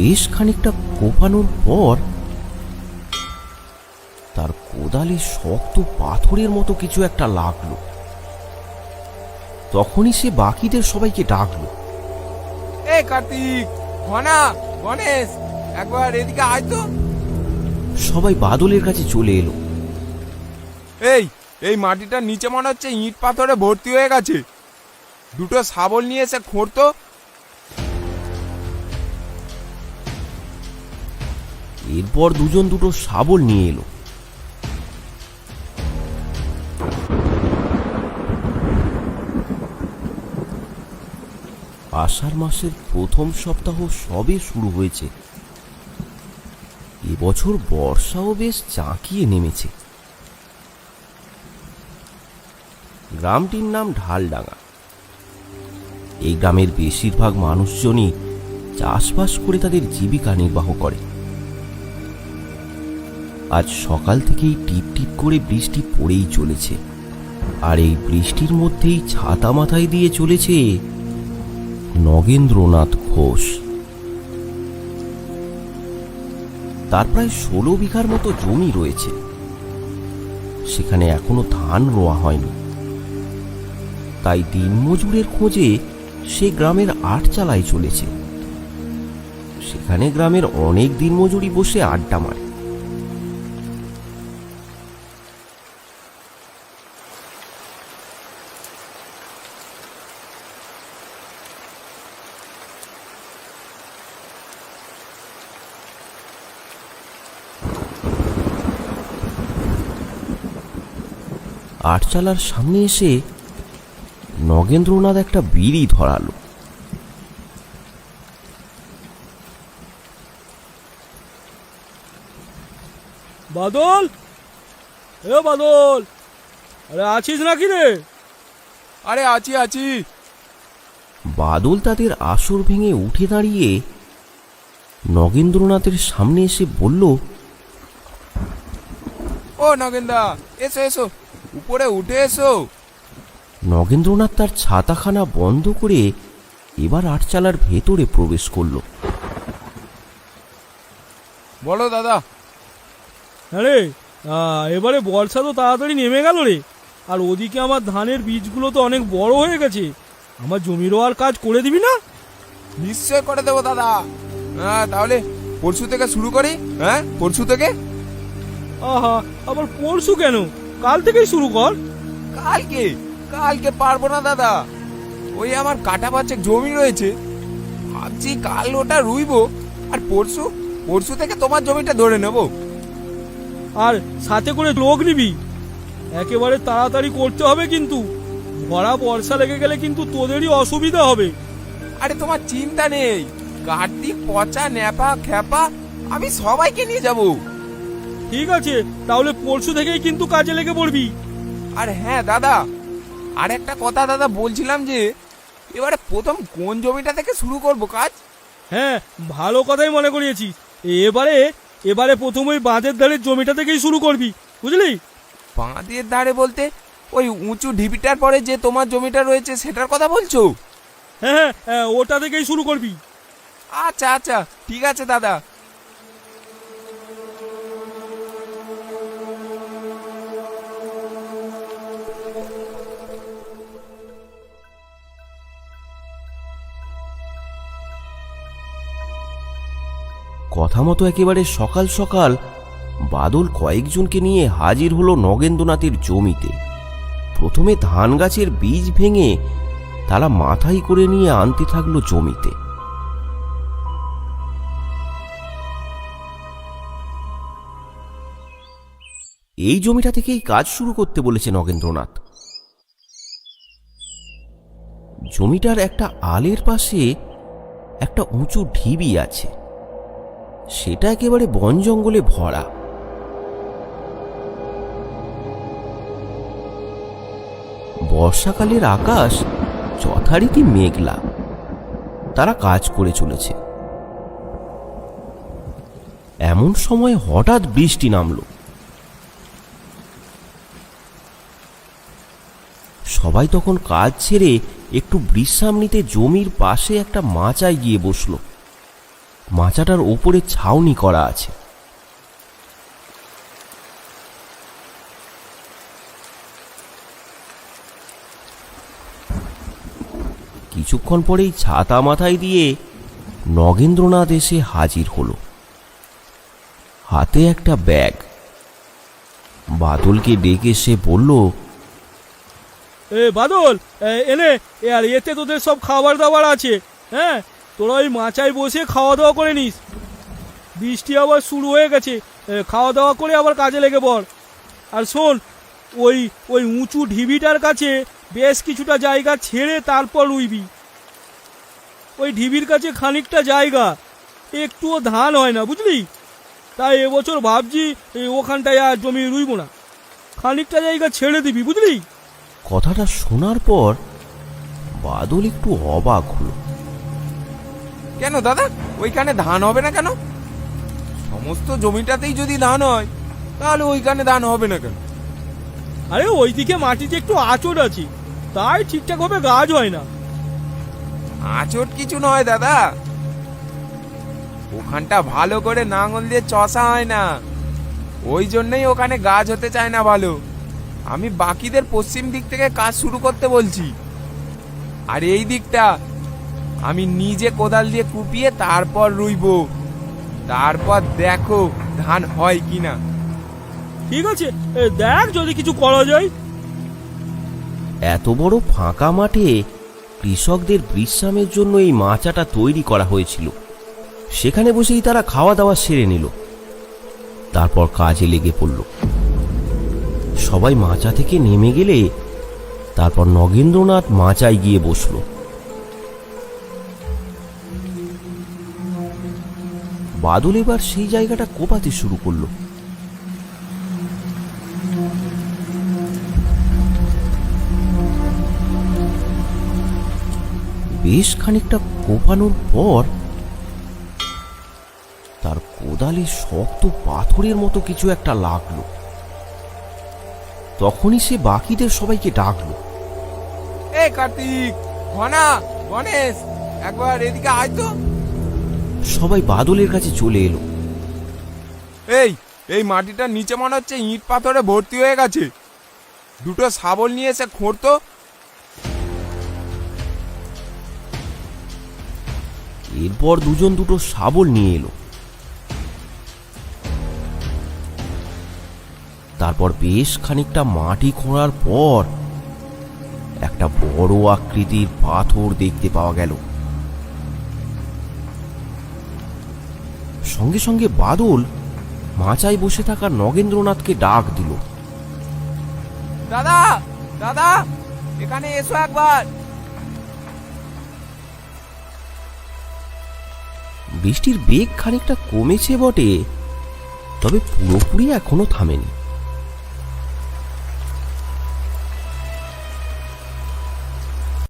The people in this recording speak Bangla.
বেশ খানিকটা কোপানোর পর তার কোদালে শক্ত পাথরের মতো কিছু একটা লাগলো। তখনই সে বাকিদের সবাইকে ডাকলো, এই কার্তিক, ঘনা, গণেশ, একবার এদিকে আয় তো। সবাই বাদলের কাছে চলে এলো। এই এই মাটিটার নিচে মনে হচ্ছে ইট পাথরে ভর্তি হয়ে গেছে। দুটো শাবল নিয়ে এসে খোঁড়তো। এরপর দুজন দুটো শাবল নিয়ে এলো। আষাঢ় মাসের প্রথম সপ্তাহ সবে শুরু হয়েছে। এবছর বর্ষাও বেশ চাঁকিয়ে নেমেছে। গ্রামটির নাম ঢালডাঙ্গা। এই গ্রামের বেশিরভাগ মানুষজনই চাষবাস করে তাদের জীবিকা নির্বাহ করে। আজ সকাল থেকেই টিপ টিপ করে বৃষ্টি পড়েই চলেছে, আর এই বৃষ্টির মধ্যেই ছাতা মাথায় দিয়ে চলেছে নগেন্দ্রনাথ ঘোষ। তার প্রায় 16 বিঘার মতো জমি রয়েছে। সেখানে এখনো ধান রোয়া হয়নি, তাই দিনমজুরের খোঁজে সে গ্রামের আটচালায় চলেছে। সেখানে গ্রামের অনেক দিনমজুরি বসে আড্ডা মারে। আটচালার সামনে এসে নগেন্দ্রনাথ একটা বিড়ি ধরালো। বাদল, এ বাদল, আরে আছিস নাকি রে? আরে আছি আছি। বাদল তাদের আসর ভেঙে উঠে দাঁড়িয়ে নগেন্দ্রনাথের সামনে এসে বলল, ও নগেন্দা, এসো এসো, উপরে উঠে এসো। নগেন্দ্রনাথ তার ছাতাখানা বন্ধ করে এবার আটচালার ভেতরে প্রবেশ করল। বলো দাদা। আরে এবারে বর্ষা তো তাড়াতাড়ি নেমে গেল রে, আর ওদিকে আমার ধানের বীজগুলো তো অনেক বড় হয়ে গেছে। আমার জমিরও আর কাজ করে দিবি না? নিশ্চয় করে দেবো দাদা। হ্যাঁ, তাহলে পরশু থেকে শুরু করি। হ্যাঁ, পরশু থেকে। আহা, আবার পরশু কেন? কাল থেকেই শুরু কর। কালকে কালকে পারবো না দাদা, ওই আমার কাটা বাচ্চা জমি রয়েছে। ভাবছি কাল ওটা রুইবো, আর পরশু পরশু থেকে তোমার জমিটা ধরে নেব। আর সাথে করে লোক নিবি। একেবারে তাড়াতাড়ি করতে হবে, কিন্তু ভরা বর্ষা লেগে গেলে কিন্তু তোদেরই অসুবিধা হবে। আরে তোমার চিন্তা নেই, কার্তিক, পচা, ন্যাপা, খ্যাপা, আমি সবাইকে নিয়ে যাব। ঠিক আছে, তাহলে পরশু থেকেই কিন্তু কাজে লেগে পড়বি। আর হ্যাঁ দাদা, আর একটা কথা দাদা বলছিলাম যে এবারে প্রথম কোন জমিটা থেকে শুরু করব কাজ? হ্যাঁ, ভালো কথাই মনে করিয়েছি। এবারে এবারে প্রথম ওই বাঁধের ধারের জমিটা থেকেই শুরু করবি, বুঝলি? বাঁধের ধারে বলতে ওই উঁচু ঢিপিটার পরে যে তোমার জমিটা রয়েছে সেটার কথা বলছো? হ্যাঁ হ্যাঁ, ওটা থেকেই শুরু করবি। আচ্ছা আচ্ছা, ঠিক আছে দাদা। কথা মতো একেবারে সকাল সকাল বাদল কয়েকজনকে নিয়ে হাজির হলো নগেন্দ্রনাথের জমিতে। প্রথমে ধান গাছের বীজ ভেঙে তারা মাথায় করে নিয়ে আনতে থাকলো জমিতে। এই জমিটা থেকেই কাজ শুরু করতে বলেছে নগেন্দ্রনাথ। জমিটার একটা আলের পাশে একটা উঁচু ঢিবি আছে, সেটা একেবারে বন জঙ্গলে ভরা। বর্ষাকালের আকাশ যথারীতি মেঘলা। তারা কাজ করে চলেছে। এমন সময় হঠাৎ বৃষ্টি নামলো। সবাই তখন কাজ ছেড়ে একটু বিশ্রাম নিতে জমির পাশে একটা মাচায় গিয়ে বসলো। মাচাটার ওপরে ছাউনি করা আছে। কিছুক্ষণ পরেই ছাতা মাথায় দিয়ে নগেন্দ্রনাথ এসে হাজির হলো, হাতে একটা ব্যাগ। বাদলকে ডেকে সে বলল, বাদল, এনে আর এতে তোদের সব খাবার দাবার আছে। হ্যাঁ, তোরা ওই মাচায় বসে খাওয়া দাওয়া করে নিস। বৃষ্টি আবার শুরু হয়ে গেছে, খাওয়া দাওয়া করে আবার কাজে লেগে পড়। আর শোন, ওই ওই উঁচু ঢিবিটার কাছে বেশ কিছুটা জায়গা ছেড়ে তারপর রুইবি। ওই ঢিবির কাছে খানিকটা জায়গা, একটুও ধান হয় না, বুঝলি? তাই এবছর ভাবছি ওখানটায় আর জমি রুইব না, খানিকটা জায়গা ছেড়ে দিবি, বুঝলি? কথাটা শোনার পর বাদল একটু অবাক হলো। কেন দাদা, ওইখানে ধান হবে না কেন? সমস্ত জমিটাতেই যদি ধান হয় তাহলে ওইখানে ধান হবে না কেন? আরে ওইদিকে মাটিতে একটু আঁচড় আছে, তাই ঠিকঠাকভাবে গাছ হয় না। আঁচট কিছু নয় দাদা, ওখানটা ভালো করে নাঙল দিয়ে চষা হয় না, ওই জন্যই ওখানে গাছ হতে চায় না ভালো। আমি বাকিদের পশ্চিম দিক থেকে কাজ শুরু করতে বলছি, আর এই দিকটা আমি নিজে কোদাল দিয়ে কুপিয়ে তারপর রুইব। তারপর দেখো ধান হয় কিনা। ঠিক আছে, দেখ যদি কিছু করা যায়। এত বড় ফাঁকা মাঠে কৃষকদের বিশ্রামের জন্য এই মাচাটা তৈরি করা হয়েছিল। সেখানে বসেই তারা খাওয়া দাওয়া সেরে নিল, তারপর কাজে লেগে পড়ল। সবাই মাচা থেকে নেমে গেলে তারপর নগেন্দ্রনাথ মাচায় গিয়ে বসল। বাদল এবার সেই জায়গাটা কোপাতে শুরু করলো। বেশ খানিকটা কোপানোর পর তার কোদালে শক্ত পাথরের মতো কিছু একটা লাগলো। তখনই সে বাকিদের সবাইকে ডাকলো, এ কার্তিক, ঘনা, গণেশ, একবার এদিকে আয় তো। সবাই বাদলের কাছে চলে এলো। এই মাটিটা নিচে মনে হচ্ছে ইট পাথরে ভর্তি হয়ে গেছে, দুটো শাবল নিয়ে এসে খুঁড়তো। এরপর দুজন দুটো শাবল নিয়ে এলো। তারপর বেশ খানিকটা মাটি খোঁড়ার পর একটা বড় আকৃতির পাথর দেখতে পাওয়া গেল। সঙ্গে সঙ্গে বাদল মাচায় বসে থাকা নগেন্দ্রনাথকে ডাক দিল, দাদা, দাদা, এখানে এসো একবার। বৃষ্টির বেগ খানিকটা কমেছে বটে, তবে পুরোপুরি এখনো থামেনি।